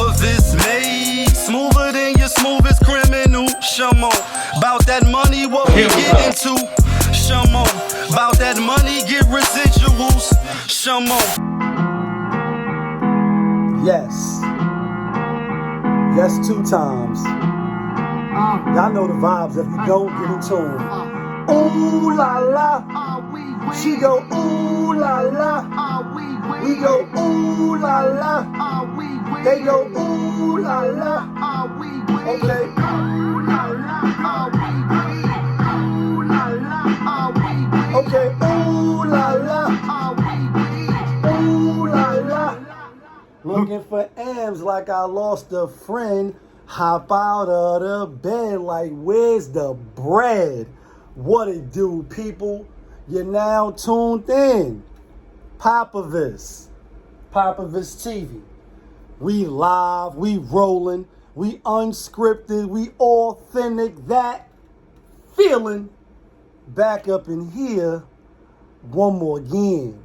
POPAVIST made smoother than your smoothest criminal. Shamo, about that money, what we get into. Shamo, about that money, get residuals. Shamo. Yes. Yes, 2 times. Y'all know the vibes if you don't get in tune. Ooh la la. She go ooh la la. We go ooh la la. They go ooh la la. Okay. Okay, ooh la la. Ooh la la. Looking for M's like I lost a friend. Hop out of the bed like, where's the bread? What it do, people? You're now tuned in. POPAVIST. POPAVIST TV. We live, we rolling, we unscripted, we authentic. That feeling back up in here one more again.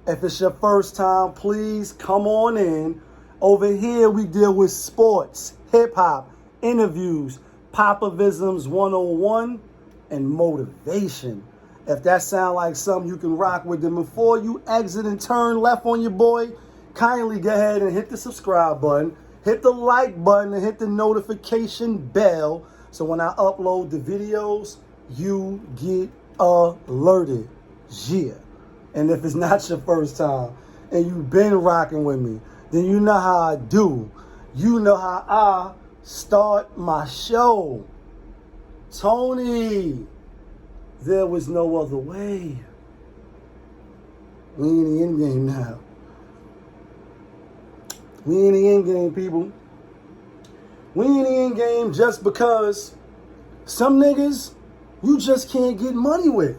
If it's your first time, please come on in. Over here, we deal with sports, hip-hop, interviews, Popavisms 101, and motivation. If that sounds like something you can rock with, then before you exit and turn left on your boy, kindly go ahead and hit the subscribe button, hit the like button, and hit the notification bell, so when I upload the videos, you get alerted. Yeah. And if it's not your first time and you've been rocking with me, then you know how I do. You know how I start my show. Tony, there was no other way. We in the end game now. We in the end game, people. We in the end game just because some niggas you just can't get money with.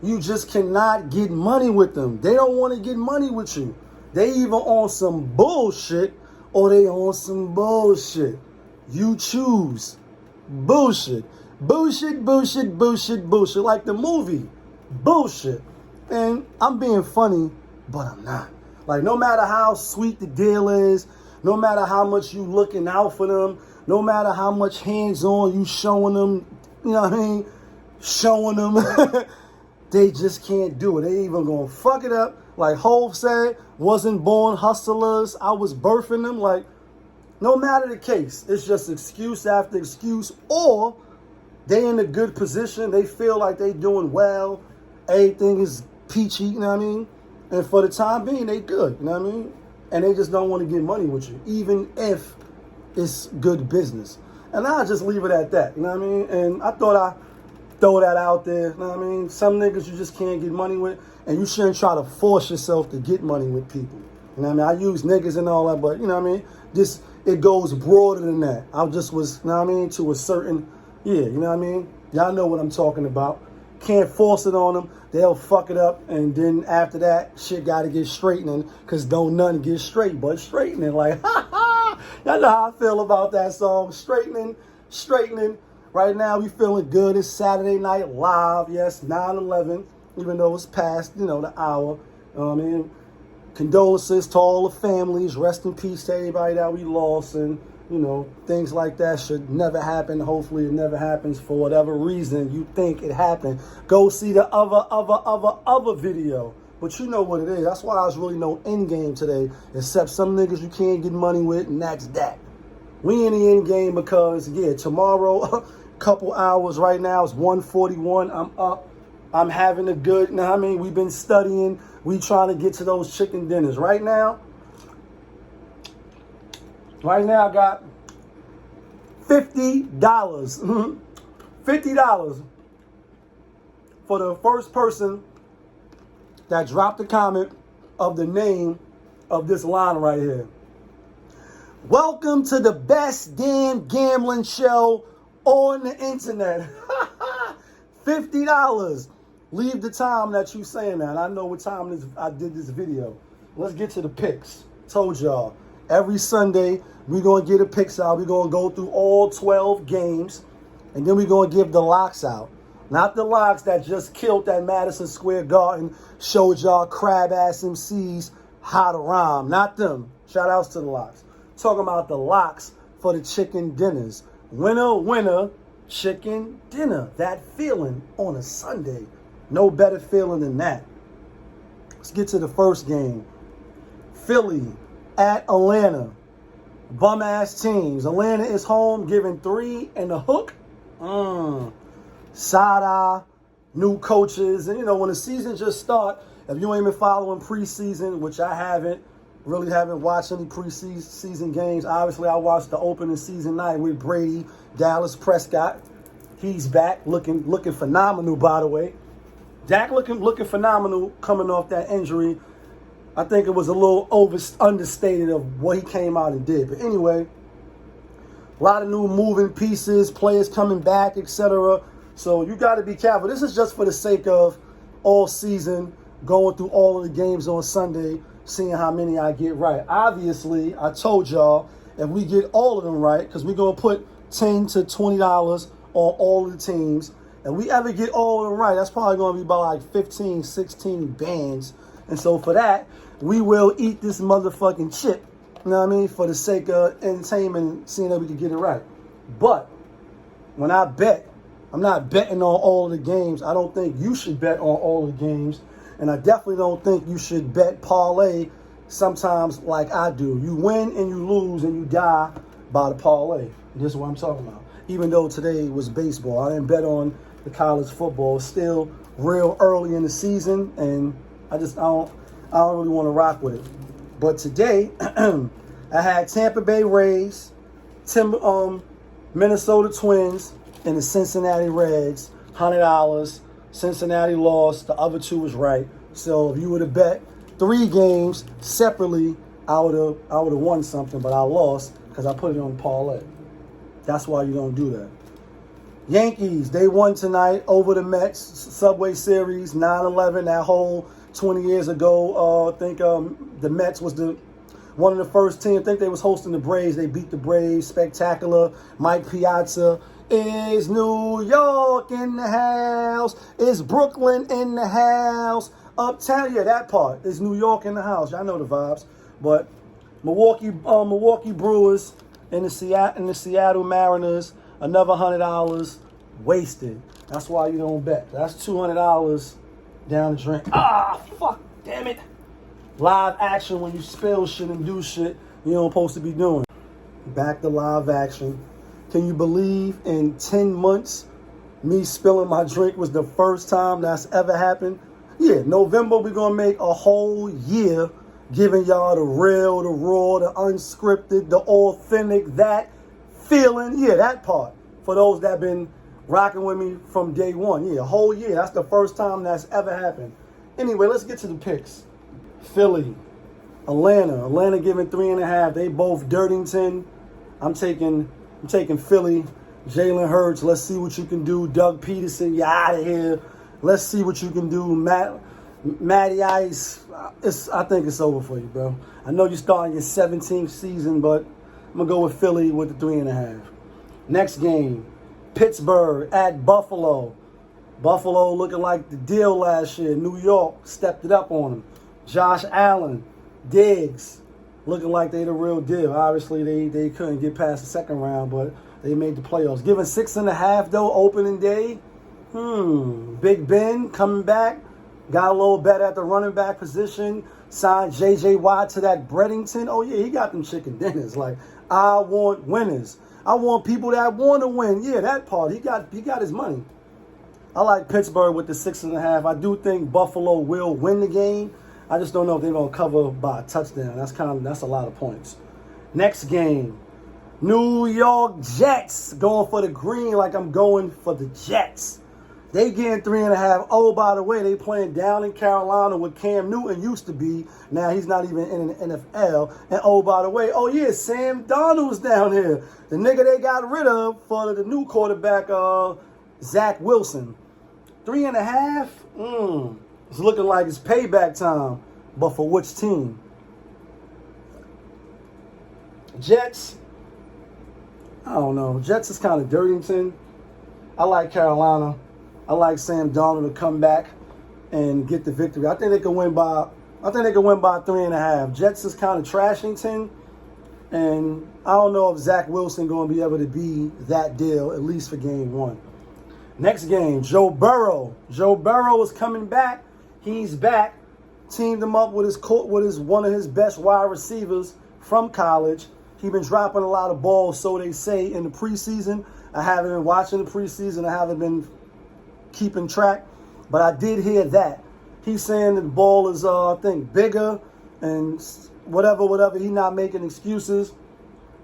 You just cannot get money with them. They don't want to get money with you. They either on some bullshit or they on some bullshit. You choose. Bullshit. Bullshit, bullshit, bullshit, bullshit. Like the movie. Bullshit. And I'm being funny, but I'm not. Like, no matter how sweet the deal is, no matter how much you looking out for them, no matter how much hands-on you showing them, you know what I mean? Showing them. They just can't do it. They even gonna fuck it up. Like Hov said, wasn't born hustlers. I was birthing them. Like, no matter the case, it's just excuse after excuse. Or they in a good position. They feel like they doing well. Everything is peachy, you know what I mean? And for the time being, they good, you know what I mean? And they just don't want to get money with you, even if it's good business. And I'll just leave it at that, you know what I mean? And I thought I'd throw that out there, you know what I mean? Some niggas you just can't get money with, and you shouldn't try to force yourself to get money with people. You know what I mean? I use niggas and all that, but you know what I mean? Just, it goes broader than that. I just was, you know what I mean, to a certain, yeah, you know what I mean? Y'all know what I'm talking about. Can't force it on them. They'll fuck it up, and then after that, shit got to get straightening, because don't nothing get straight but straightening. Like, ha ha! Y'all know how I feel about that song. Straightening, straightening. Right now, we feeling good. It's Saturday Night Live. Yes, 9/11, even though it's past, you know, the hour. You know what I mean? Condolences to all the families. Rest in peace to everybody that we lost. And, you know, things like that should never happen. Hopefully it never happens for whatever reason you think it happened. Go see the other video. But you know what it is. That's why there's really no end game today, except some niggas you can't get money with, and that's that. We in the end game because, yeah, tomorrow, couple hours right now, it's 1:41. I'm up. I'm having a good, you know what I mean? We've been studying. We trying to get to those chicken dinners. Right now, I got $50. $50 for the first person that dropped a comment of the name of this line right here. Welcome to the best damn gambling show on the internet. $50. Leave the time that you saying that. I know what time I did this video. Let's get to the picks. Told y'all. Every Sunday, we're going to get a picks out. We're going to go through all 12 games. And then we're going to give the locks out. Not the locks that just killed that Madison Square Garden, showed y'all crab-ass MCs how to rhyme. Not them. Shout outs to the locks. Talking about the locks for the chicken dinners. Winner, winner, chicken dinner. That feeling on a Sunday. No better feeling than that. Let's get to the first game. Philly at Atlanta. Bum-ass teams. Atlanta is home, giving 3 and a hook. Side-eye, new coaches. And, when the season just start, if you ain't been following preseason, which I haven't watched any preseason games. Obviously, I watched the opening season night with Brady, Dallas Prescott. He's back, looking phenomenal, by the way. Dak looking phenomenal coming off that injury. I think it was a little understated of what he came out and did. But anyway, a lot of new moving pieces, players coming back, etc. So you got to be careful. This is just for the sake of all season, going through all of the games on Sunday, seeing how many I get right. Obviously, I told y'all, if we get all of them right, because we're going to put $10 to $20 on all of the teams, and we ever get all of them right, that's probably going to be about like 15, 16 bands. And so for that, we will eat this motherfucking chip, you know what I mean, for the sake of entertainment, seeing that we can get it right. But when I bet, I'm not betting on all of the games. I don't think you should bet on all of the games. And I definitely don't think you should bet parlay sometimes like I do. You win and you lose and you die by the parlay. This is what I'm talking about. Even though today was baseball, I didn't bet on the college football. It's still real early in the season, and I don't really want to rock with it. But today, I had Tampa Bay Rays, Minnesota Twins, and the Cincinnati Reds, $100. Cincinnati lost. The other two was right. So if you would have bet 3 games separately, I would have won something, but I lost because I put it on parlay. That's why you don't do that. Yankees, they won tonight over the Mets. Subway Series, 9-11, that whole 20 years ago. I think the Mets was one of the first teams. I think they was hosting the Braves. They beat the Braves. Spectacular. Mike Piazza. Is New York in the house? Is Brooklyn in the house? Uptown, yeah, that part. Is New York in the house? Y'all know the vibes. But Milwaukee Brewers and the Seattle Mariners, another $100 wasted. That's why you don't bet. That's $200 down the drain. Fuck, damn it. Live action when you spill shit and do shit you don't supposed to be doing. Back to live action. Can you believe in 10 months, me spilling my drink was the first time that's ever happened? Yeah, November, we're going to make a whole year giving y'all the real, the raw, the unscripted, the authentic, that feeling. Yeah, that part. For those that been rocking with me from day one. Yeah, a whole year. That's the first time that's ever happened. Anyway, let's get to the picks. Philly, Atlanta giving 3.5. They both Dirtington. I'm taking Philly. Jalen Hurts, let's see what you can do. Doug Peterson, you're out of here. Let's see what you can do. Matty Ice, I think it's over for you, bro. I know you're starting your 17th season, but I'm going to go with Philly with the 3.5. Next game, Pittsburgh at Buffalo. Buffalo looking like the deal last year. New York stepped it up on them. Josh Allen, Diggs, looking like they the real deal. Obviously, they couldn't get past the second round, but they made the playoffs. Giving 6.5, though, opening day. Big Ben coming back. Got a little better at the running back position. Signed J.J. Watt to that Breddington. Oh, yeah, he got them chicken dinners. Like, I want winners. I want people that want to win. Yeah, that part. He got his money. I like Pittsburgh with the 6.5. I do think Buffalo will win the game. I just don't know if they're going to cover by a touchdown. That's a lot of points. Next game, New York Jets going for the green like I'm going for the Jets. They getting 3.5. Oh, by the way, they playing down in Carolina where Cam Newton used to be. Now he's not even in the NFL. And oh, by the way, oh yeah, Sam Darnold's down here. The nigga they got rid of for the new quarterback, Zach Wilson. 3.5. It's looking like it's payback time. But for which team? Jets. I don't know. Jets is kind of Dirtington. I like Carolina. I like Sam Darnold to come back and get the victory. I think they can win by 3.5. Jets is kind of Trashington. And I don't know if Zach Wilson going to be able to be that deal, at least for game 1. Next game, Joe Burrow. Joe Burrow is coming back. He's back. Teamed him up with his one of his best wide receivers from college. He's been dropping a lot of balls, so they say, in the preseason. I haven't been watching the preseason. I haven't been keeping track. But I did hear that. He's saying that the ball is, I think, bigger and whatever. He's not making excuses.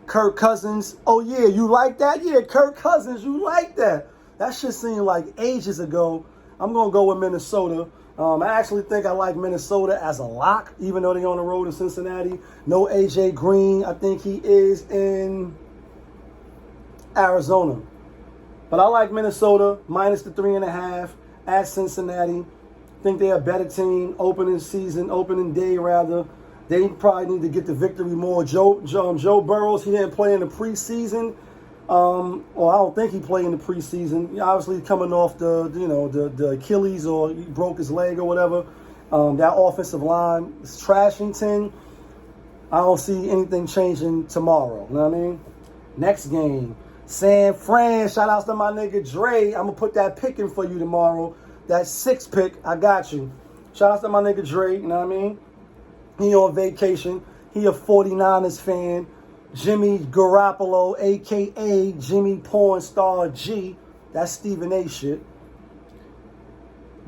Kirk Cousins. Oh, yeah, you like that? Yeah, Kirk Cousins, you like that. That shit seemed like ages ago. I'm going to go with Minnesota. I actually think I like Minnesota as a lock, even though they're on the road in Cincinnati. No A.J. Green. I think he is in Arizona. But I like Minnesota minus the 3.5 at Cincinnati. Think they're a better team. Opening day rather. They probably need to get the victory more. Joe Burrows, he didn't play in the preseason. Or I don't think he played in the preseason. Obviously, coming off the Achilles, or he broke his leg or whatever. That offensive line is Trashington. I don't see anything changing tomorrow. You know what I mean? Next game, San Fran. Shout outs to my nigga Dre. I'm gonna put that pick in for you tomorrow. That 6 pick, I got you. Shout outs to my nigga Dre. You know what I mean? He on vacation. He a 49ers fan. Jimmy Garoppolo, a.k.a. Jimmy Porn Star G. That's Stephen A. shit.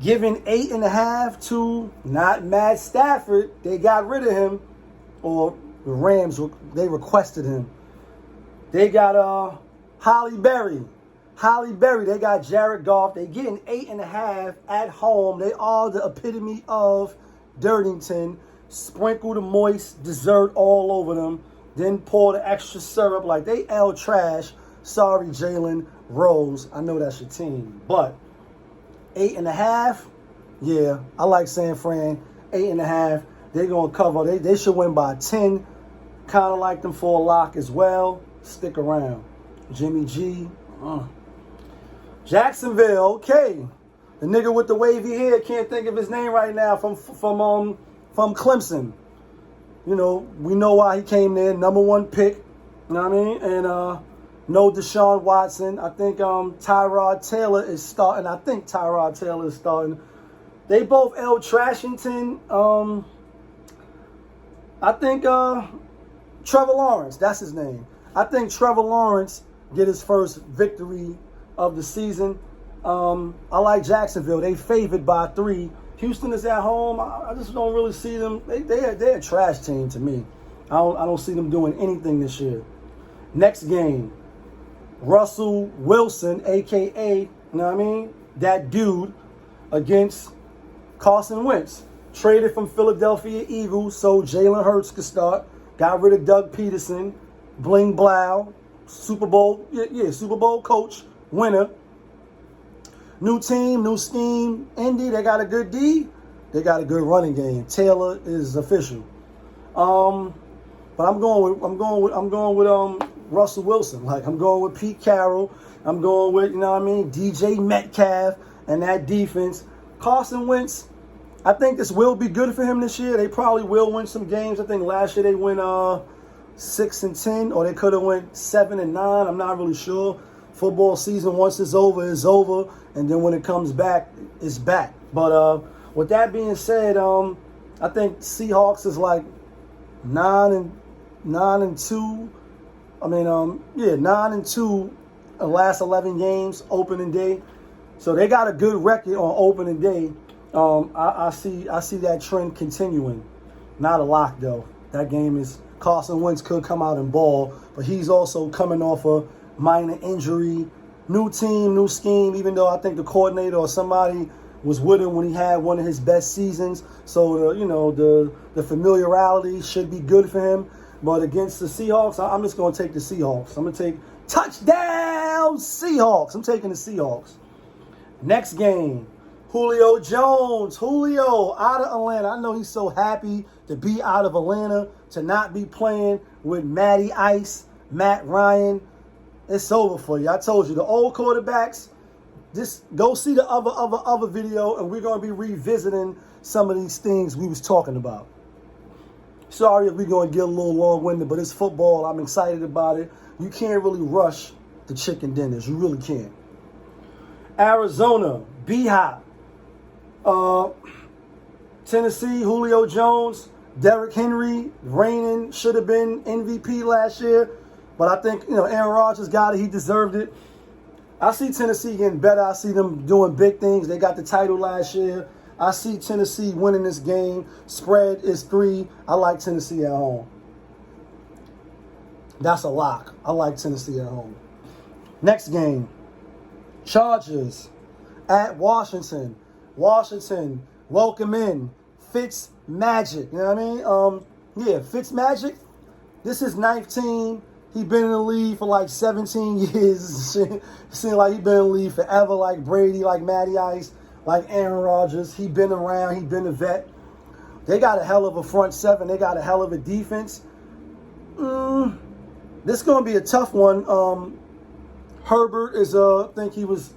Giving 8.5 to not Matt Stafford. They got rid of him. Or the Rams, they requested him. They got Holly Berry. They got Jared Goff. They getting 8.5 at home. They are the epitome of Dirtington. Sprinkle the moist dessert all over them. Then pour the extra syrup like they L trash. Sorry, Jalen Rose. I know that's your team. But 8.5, yeah, I like San Fran. 8.5. They're going to cover. They should win by 10. Kind of like them for a lock as well. Stick around. Jimmy G. Jacksonville. Okay. The nigga with the wavy hair. Can't think of his name right now. From Clemson. You know, we know why he came there. Number 1 pick. You know what I mean? And no Deshaun Watson. I think Tyrod Taylor is starting. They both L Trashington. I think Trevor Lawrence. That's his name. I think Trevor Lawrence get his first victory of the season. I like Jacksonville. They favored by 3. Houston is at home. I just don't really see them. They're a trash team to me. I don't see them doing anything this year. Next game, Russell Wilson, a.k.a., you know what I mean? That dude against Carson Wentz. Traded from Philadelphia Eagles so Jalen Hurts could start. Got rid of Doug Peterson. Bling Blau. Super Bowl coach, winner. New team, new scheme. Indy, they got a good D. They got a good running game. Taylor is official. But I'm going with Russell Wilson. Like, I'm going with Pete Carroll. I'm going with, you know what I mean, DJ Metcalf and that defense. Carson Wentz, I think this will be good for him this year. They probably will win some games. I think last year they went 6-10, or they could have went 7-9. I'm not really sure. Football season, once it's over, is over. And then when it comes back, it's back. But with that being said, I think Seahawks is like 9-2. 9-2 the last 11 games, opening day. So they got a good record on opening day. I see that trend continuing. Not a lock though. That game is Carson Wentz could come out and ball, but he's also coming off a minor injury. New team, new scheme, even though I think the coordinator or somebody was with him when he had one of his best seasons. So, the familiarity should be good for him. But against the Seahawks, I'm just going to take the Seahawks. I'm going to take touchdown Seahawks. I'm taking the Seahawks. Next game, Julio Jones. Julio out of Atlanta. I know he's so happy to be out of Atlanta, to not be playing with Matty Ice, Matt Ryan. It's over for you. I told you, the old quarterbacks, just go see the other video, and we're going to be revisiting some of these things we was talking about. Sorry if we're going to get a little long-winded, but it's football. I'm excited about it. You can't really rush the chicken dinners. You really can't. Arizona, B-Hop. Tennessee, Julio Jones, Derrick Henry, reigning, should have been MVP last year. But I think, Aaron Rodgers got it. He deserved it. I see Tennessee getting better. I see them doing big things. They got the title last year. I see Tennessee winning this game. Spread is 3. I like Tennessee at home. That's a lock. I like Tennessee at home. Next game. Chargers at Washington. Washington, welcome in. Fitz Magic. You know what I mean? Fitz Magic. This is 9th team. He been in the league for like 17 years. It seems like he been in the league forever, like Brady, like Matty Ice, like Aaron Rodgers. He been around. He been a vet. They got a hell of a front seven. They got a hell of a defense. This is going to be a tough one. Herbert is, I think he was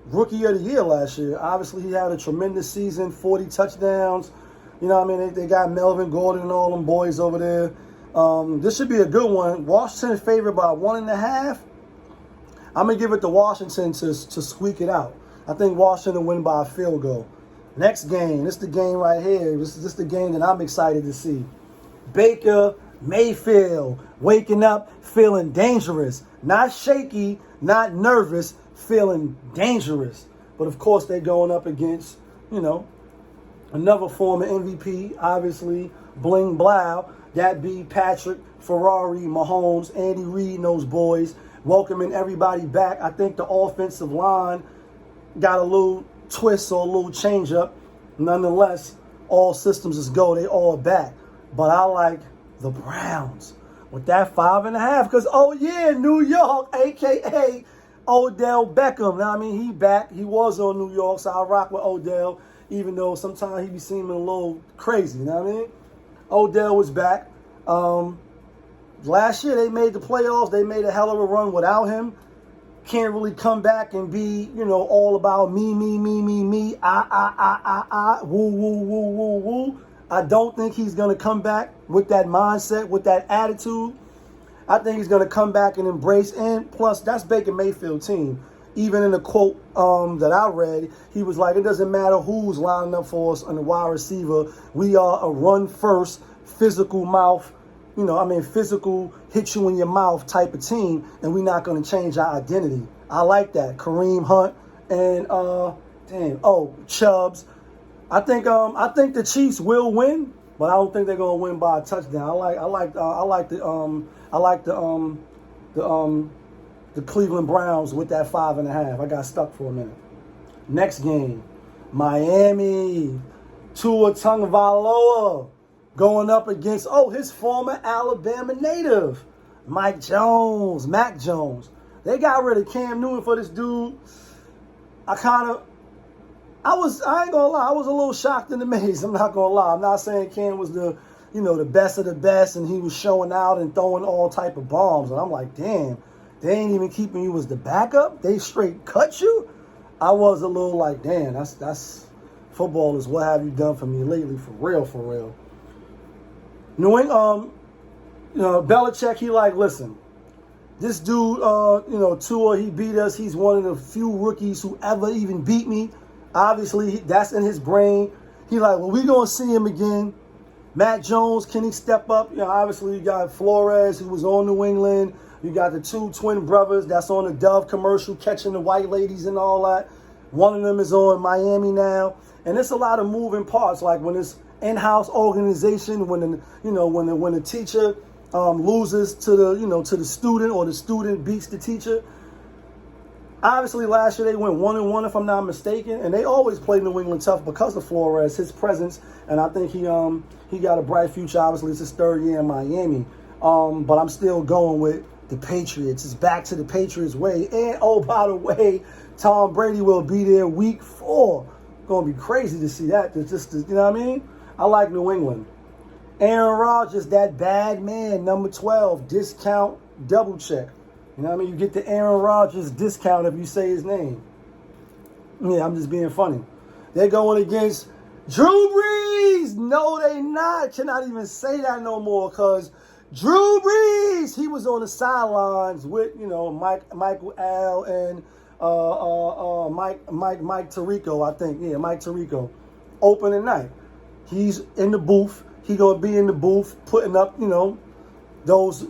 Rookie of the Year last year. Obviously, he had a tremendous season, 40 touchdowns. You know what I mean? They got Melvin Gordon and all them boys over there. This should be a good one. Washington favored by 1.5. I'm going to give it to Washington to squeak it out. I think Washington win by a field goal. Next game. This is the game right here. This is the game that I'm excited to see. Baker Mayfield waking up feeling dangerous. Not shaky, not nervous, feeling dangerous. But, of course, they're going up against, another former MVP, obviously, Bling Blau. That be Patrick, Ferrari, Mahomes, Andy Reid, and those boys. Welcoming everybody back. I think the offensive line got a little twist or a little change up. Nonetheless, all systems is go. They all back. But I like the Browns with that 5.5. Because, New York, a.k.a. Odell Beckham. Now, I mean, he back. He was on New York, so I rock with Odell, even though sometimes he be seeming a little crazy. You know what I mean? Odell was back. Last year, they made the playoffs. They made a hell of a run without him. Can't really come back and be, all about me, woo, woo, woo, woo, woo. I don't think he's going to come back with that mindset, with that attitude. I think he's going to come back and embrace. And plus, that's Baker Mayfield's team. Even in the quote that I read, he was like, it doesn't matter who's lining up for us on the wide receiver. We are a run-first, physical mouth, physical hit you in your mouth type of team, and we're not going to change our identity. I like that. Kareem Hunt and, Chubbs. I think the Chiefs will win, but I don't think they're going to win by a touchdown. I like the Cleveland Browns with that 5.5. I got stuck for a minute. Next game, Miami, Tua Tagovailoa going up against, his former Alabama native, Mac Jones. They got rid of Cam Newton for this dude. I ain't gonna lie, I was a little shocked and amazed. I'm not gonna lie. I'm not saying Cam was the best of the best and he was showing out and throwing all type of bombs. And I'm like, damn, they ain't even keeping you as the backup. They straight cut you. I was a little like, damn, that's football is what have you done for me lately, for real. New England, Belichick, he like, listen, this dude, Tua, he beat us. He's one of the few rookies who ever even beat me. Obviously, that's in his brain. He like, well, we going to see him again. Matt Jones, can he step up? Obviously, you got Flores, who was on New England. You got the 2 twin brothers that's on the Dove commercial, catching the white ladies and all that. One of them is on Miami now. And it's a lot of moving parts, like when it's in-house organization, when the teacher loses to the student, or the student beats the teacher. Obviously, last year they went 1-1, if I'm not mistaken, and they always played New England tough because of Flores, his presence, and I think he got a bright future. Obviously, it's his 3rd year in Miami, but I'm still going with the Patriots. It's back to the Patriots way, and by the way, Tom Brady will be there week 4. Gonna be crazy to see that. It's just, you know what I mean? I like New England. Aaron Rodgers, that bad man, number 12, discount, double check. You know what I mean? You get the Aaron Rodgers discount if you say his name. Yeah, I'm just being funny. They're going against Drew Brees. No, they not. Cannot even say that no more because Drew Brees, he was on the sidelines with, Michael Al and Mike Tirico, I think. Yeah, Mike Tirico. Opening night. He's in the booth. He gonna be in the booth putting up, those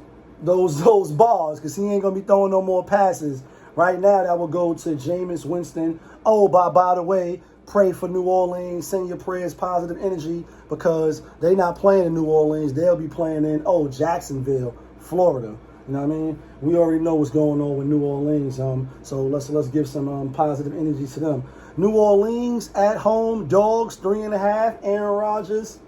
bars because he ain't gonna be throwing no more passes. Right now, that will go to Jameis Winston. Oh, by the way, pray for New Orleans. Send your prayers, positive energy, because they not playing in New Orleans. They'll be playing in, Jacksonville, Florida. You know what I mean? We already know what's going on with New Orleans. So let's give some positive energy to them. New Orleans at home, dogs, 3.5. Aaron Rodgers.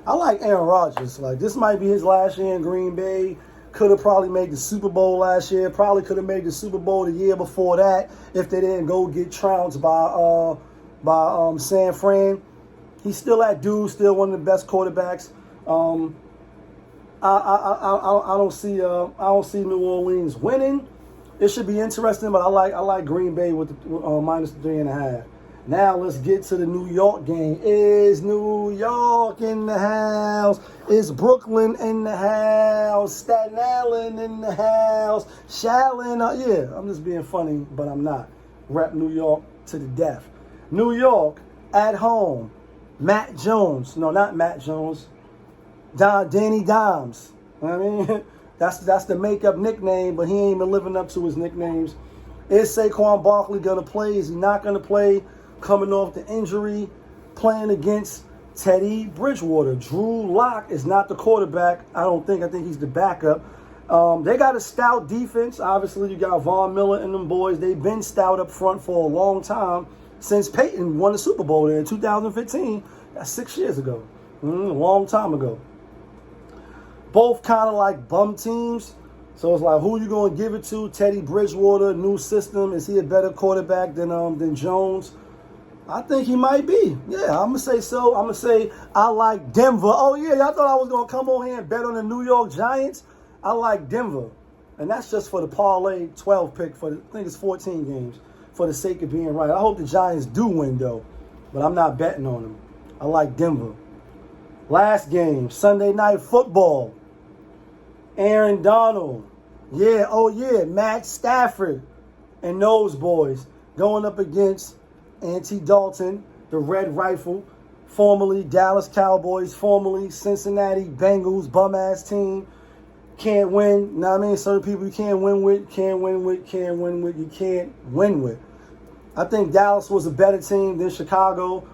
I like Aaron Rodgers. Like, this might be his last year in Green Bay. Could have probably made the Super Bowl last year. Probably could have made the Super Bowl the year before that if they didn't go get trounced by San Fran. He's still that dude. Still one of the best quarterbacks. I don't see New Orleans winning. It should be interesting, but I like Green Bay with the minus 3.5. Now let's get to the New York game. Is New York in the house? Is Brooklyn in the house? Staten Island in the house? Shallon? Yeah, I'm just being funny, but I'm not. Rep New York to the death. New York at home. Matt Jones. No, not Matt Jones. Danny Dimes. You know what I mean? That's the makeup nickname, but he ain't been living up to his nicknames. Is Saquon Barkley going to play? Is he not going to play? Coming off the injury, playing against Teddy Bridgewater. Drew Lock is not the quarterback. I think he's the backup. They got a stout defense. Obviously, you got Von Miller and them boys. They've been stout up front for a long time, since Peyton won the Super Bowl there in 2015. That's 6 years ago. A long time ago. Both kind of like bum teams. So it's like, who you going to give it to? Teddy Bridgewater, new system. Is he a better quarterback than Jones? I think he might be. Yeah, I'm going to say so. I'm going to say I like Denver. Oh, yeah, y'all thought I was going to come on here and bet on the New York Giants? I like Denver. And that's just for the parlay 12 pick for, I think it's 14 games, for the sake of being right. I hope the Giants do win, though, but I'm not betting on them. I like Denver. Last game, Sunday Night Football. Aaron Donald. Yeah, oh, yeah, Matt Stafford and those boys going up against Andy Dalton, the Red Rifle, formerly Dallas Cowboys, formerly Cincinnati Bengals, bum-ass team. Can't win. You know what I mean? Certain people you can't win with, you can't win with. I think Dallas was a better team than Chicago.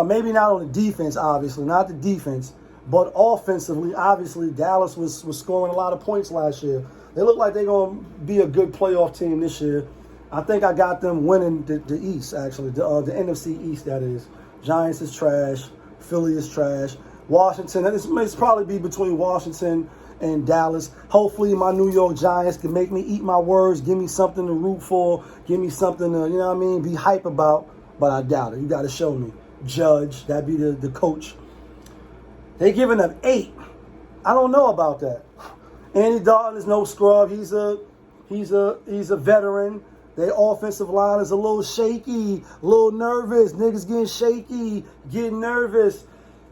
Maybe not on the defense, obviously. Not the defense. But offensively, obviously, Dallas was scoring a lot of points last year. They look like they're going to be a good playoff team this year. I think I got them winning the East, actually. The NFC East, that is. Giants is trash. Philly is trash. Washington, this may probably be between Washington and Dallas. Hopefully my New York Giants can make me eat my words, give me something to root for, give me something to, be hype about. But I doubt it. You got to show me. Judge, that'd be the coach. They giving up 8. I don't know about that. Andy Dalton is no scrub. He's a veteran. Their offensive line is a little shaky, a little nervous. Niggas getting shaky, getting nervous.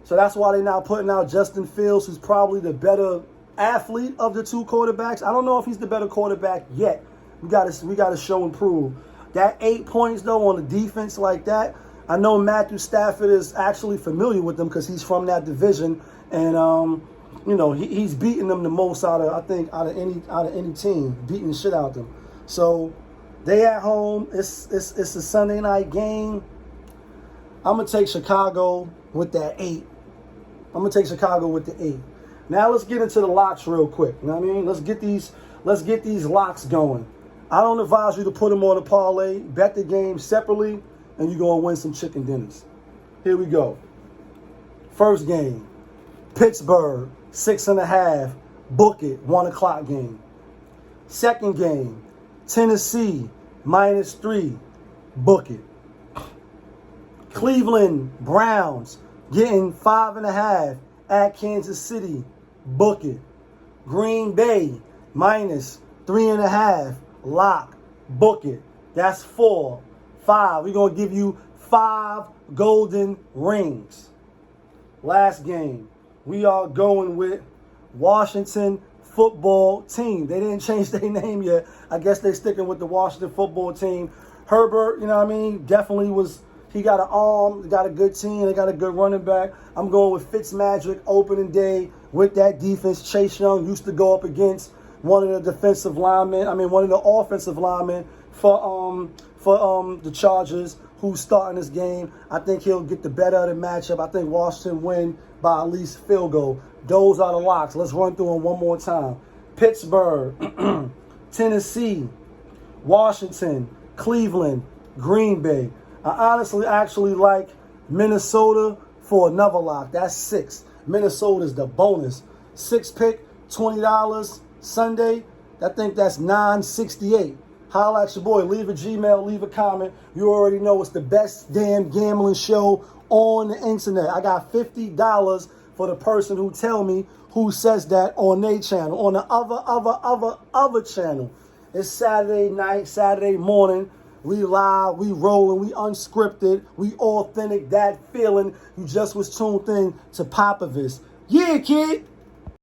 So that's why they're not putting out Justin Fields, who's probably the better athlete of the two quarterbacks. I don't know if he's the better quarterback yet. We gotta show and prove. That 8 points though on the defense like that. I know Matthew Stafford is actually familiar with them because he's from that division, and he's beating them the most out of any team, beating the shit out of them. So they at home. It's a Sunday night game. I'm gonna take Chicago with that 8. I'm gonna take Chicago with the 8. Now let's get into the locks real quick. You know what I mean? Let's get these locks going. I don't advise you to put them on a parlay. Bet the game separately, and you're going to win some chicken dinners. Here we go. First game, Pittsburgh, 6.5. Book it, 1 o'clock game. Second game, Tennessee, -3. Book it. Cleveland Browns, getting 5.5 at Kansas City. Book it. Green Bay, -3.5. Lock. Book it. That's 4. 5. We're going to give you 5 golden rings. Last game, we are going with Washington football team. They didn't change their name yet. I guess they're sticking with the Washington football team. Herbert, you know what I mean, definitely was, he got an arm, got a good team, they got a good running back. I'm going with Fitzmagic opening day with that defense. Chase Young used to go up against one of the one of the offensive linemen for the Chargers who's starting this game. I think he'll get the better of the matchup. I think Washington win by at least field goal. Those are the locks. Let's run through them one more time. Pittsburgh, Tennessee, Washington, Cleveland, Green Bay. I honestly actually like Minnesota for another lock. That's 6. Minnesota's the bonus. 6 pick, $20 Sunday. I think that's $9.68. Holla at your boy. Leave a Gmail, leave a comment. You already know it's the best damn gambling show on the internet. I got $50 for the person who tell me who says that on their channel. On the other channel. It's Saturday night, Saturday morning. We live, we rolling, we unscripted, we authentic, that feeling. You just was tuned in to POPAVIST. Yeah, kid.